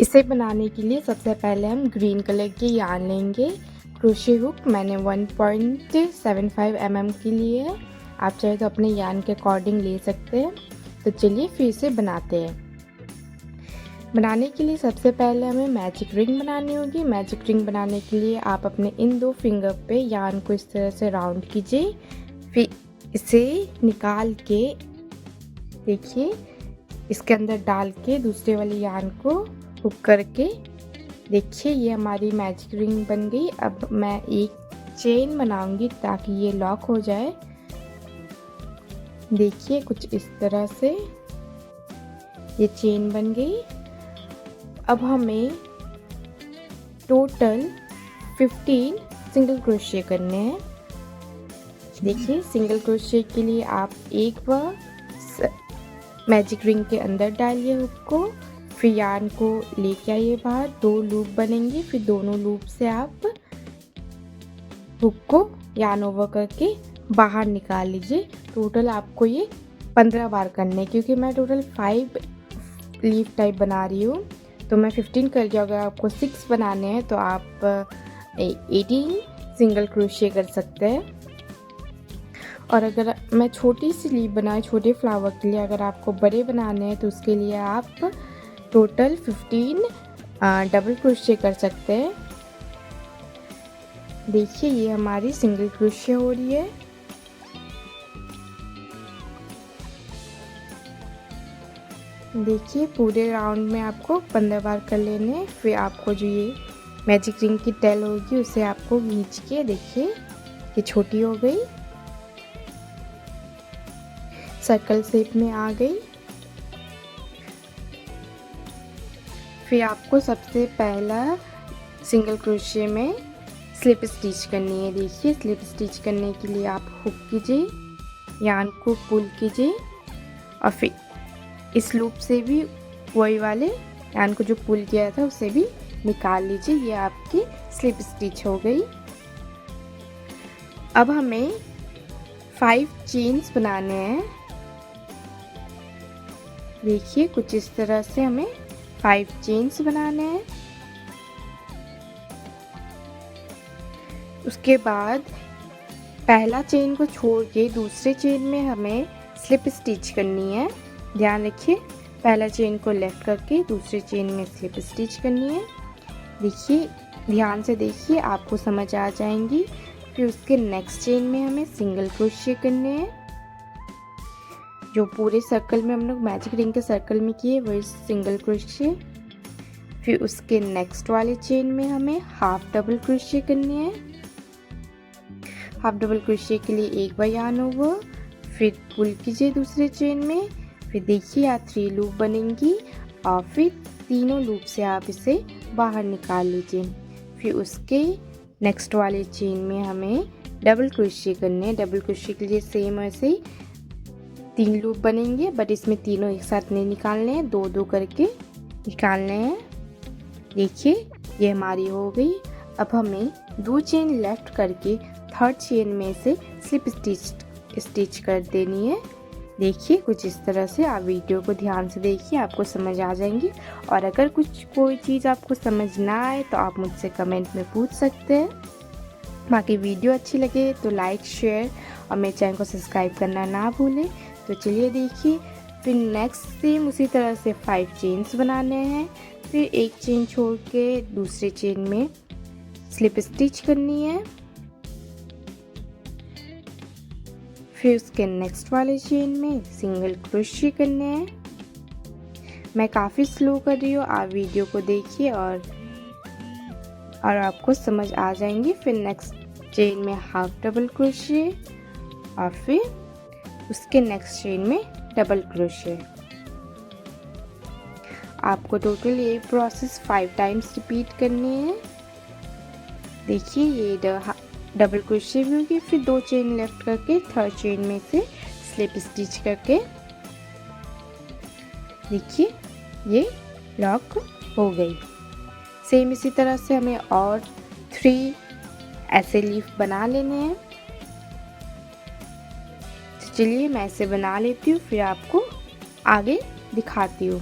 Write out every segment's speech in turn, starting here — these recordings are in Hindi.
इसे बनाने के लिए सबसे पहले हम ग्रीन कलर के यार्न लेंगे। क्रोशे हुक मैंने 1.75 mm की ली है। आप चाहे तो अपने यार्न के अकॉर्डिंग ले सकते हैं। तो चलिए फिर इसे बनाते हैं। बनाने के लिए सबसे पहले हमें मैजिक रिंग बनानी होगी। मैजिक रिंग बनाने के लिए आप अपने इन 2 फिंगर पे यार्न को इस तरह से राउंड कीजिए। फिर इसे निकाल के देखिए इसके अंदर डाल के दूसरे वाले यार्न को हुक करके देखिए ये हमारी मैजिक रिंग बन गई। अब मैं एक चेन बनाऊंगी ताकि ये लॉक हो जाए। देखिए कुछ इस तरह से ये चेन बन गई। अब हमें टोटल 15 सिंगल क्रोशे करने हैं। देखिए सिंगल क्रोशे के लिए आप एक बार मैजिक रिंग के अंदर डालिए हुक को, फिर यार्न को लेके आइए बाहर। 2 लूप बनेंगे, फिर दोनों लूप से आप हुक को यार्न ओवर करके बाहर निकाल लीजिए। टोटल आपको ये 15 बार करने हैं, क्योंकि मैं टोटल 5 लीफ टाइप बना रही हूँ तो मैं 15 कर दिया। अगर आपको 6 बनाने हैं तो आप 18 सिंगल क्रोशे कर सकते हैं। और अगर मैं छोटी सी लीफ बनाए छोटे फ्लावर के लिए, अगर आपको बड़े बनाने हैं तो उसके लिए आप टोटल 15 डबल क्रोशे कर सकते हैं। देखिए ये हमारी सिंगल क्रोशे हो रही है। देखिए पूरे राउंड में आपको 15 बार कर लेने हैं। फिर आपको जो ये मैजिक रिंग की टेल होगी उसे आपको खींच के देखिए ये छोटी हो गई, सर्कल शेप में आ गई। फिर आपको सबसे पहला सिंगल क्रोशे में स्लिप स्टिच करनी है। देखिए स्लिप स्टिच करने के लिए आप हुक कीजिए, यार्न को पुल कीजिए और फिर इस लूप से भी वही वाले यार्न को जो पुल किया था उसे भी निकाल लीजिए। ये आपकी स्लिप स्टिच हो गई। अब हमें 5 चेन्स बनाने हैं। देखिए कुछ इस तरह से हमें 5 चेन्स बनाने हैं। उसके बाद पहला चेन को छोड़ के दूसरे चेन में हमें स्लिप स्टिच करनी है। ध्यान रखिए पहला चेन को लेफ्ट करके दूसरे चेन में स्लिप स्टिच करनी है। देखिए ध्यान से देखिए आपको समझ आ जाएंगी। फिर उसके नेक्स्ट चेन में हमें सिंगल क्रोशे करने हैं। जो पूरे सर्कल में हम लोग मैजिक रिंग के सर्कल में किए वही सिंगल क्रोशे। फिर उसके नेक्स्ट वाले चेन में हमें हाफ डबल क्रोशे करने हैं। हाफ डबल क्रोशे के लिए एक बार यार्न ओवर, फिर पुल कीजिए दूसरे चेन में। फिर देखिए यहाँ 3 लूप बनेंगी और फिर तीनों लूप से आप इसे बाहर निकाल लीजिए। फिर उसके नेक्स्ट वाले चेन में हमें डबल क्रोशे करने हैं। डबल क्रोशे के लिए सेम ऐसे ही 3 लूप बनेंगे, बट इसमें तीनों एक साथ नहीं निकालने हैं, 2-2 करके निकालने हैं। देखिए ये हमारी हो गई। अब हमें 2 चेन लेफ्ट करके थर्ड चेन में से स्लिप स्टिच कर देनी है। देखिए कुछ इस तरह से। आप वीडियो को ध्यान से देखिए, आपको समझ आ जाएंगी। और अगर कोई चीज़ आपको समझ ना आए तो आप मुझसे कमेंट में पूछ सकते हैं। बाकी वीडियो अच्छी लगे तो लाइक शेयर और मेरे चैनल को सब्सक्राइब करना ना भूलें। तो चलिए देखिए फिर नेक्स्ट सेम उसी तरह से 5 चेन्स बनाने हैं। फिर एक चेन छोड़ के दूसरे चेन में स्लिप स्टिच करनी है। फिर उसके नेक्स्ट वाले चेन में सिंगल क्रोशे करने हैं। मैं काफ़ी स्लो कर रही हूँ, आप वीडियो को देखिए और आपको समझ आ जाएंगी। फिर नेक्स्ट चेन में हाफ डबल क्रोशे और फिर उसके नेक्स्ट चेन में डबल क्रोशे। आपको टोटल ये प्रोसेस 5 टाइम्स रिपीट करनी है। देखिए ये डबल क्रोशे भी होगी। फिर 2 चेन लेफ्ट करके थर्ड चेन में से स्लिप स्टिच करके देखिए ये लॉक हो गई। सेम इसी तरह से हमें और 3 ऐसे लीफ बना लेने हैं। तो चलिए मैं इसे बना लेती हूँ, फिर आपको आगे दिखाती हूँ।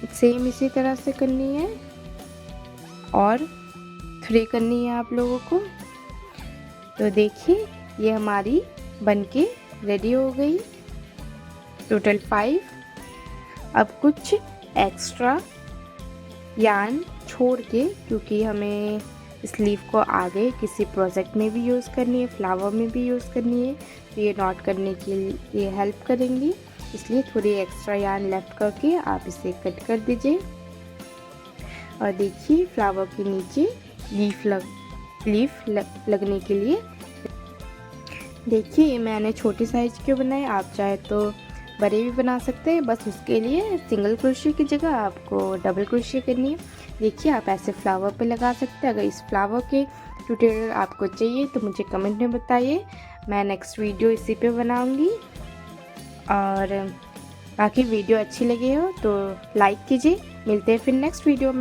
सेम इसी तरह से करनी है और 3 करनी है आप लोगों को। तो देखिए ये हमारी बनके रेडी हो गई। टोटल 5। अब कुछ एक्स्ट्रा यार्न छोड़ के, क्योंकि हमें स्लीव को आगे किसी प्रोजेक्ट में भी यूज़ करनी है, फ्लावर में भी यूज़ करनी है, तो ये नॉट करने के लिए हेल्प करेंगी। इसलिए थोड़ी एक्स्ट्रा यार्न लेफ्ट करके आप इसे कट कर दीजिए। और देखिए फ्लावर के नीचे लीफ लगने के लिए देखिए ये मैंने छोटे साइज़ के बनाए, आप चाहे तो बड़े भी बना सकते हैं। बस उसके लिए सिंगल क्रोशे की जगह आपको डबल क्रोशे करनी है। देखिए आप ऐसे फ्लावर पे लगा सकते हैं। अगर इस फ्लावर के ट्यूटोरियल आपको चाहिए तो मुझे कमेंट में बताइए, मैं नेक्स्ट वीडियो इसी पे बनाऊंगी। और बाकी वीडियो अच्छी लगी हो तो लाइक कीजिए। मिलते हैं फिर नेक्स्ट वीडियो में।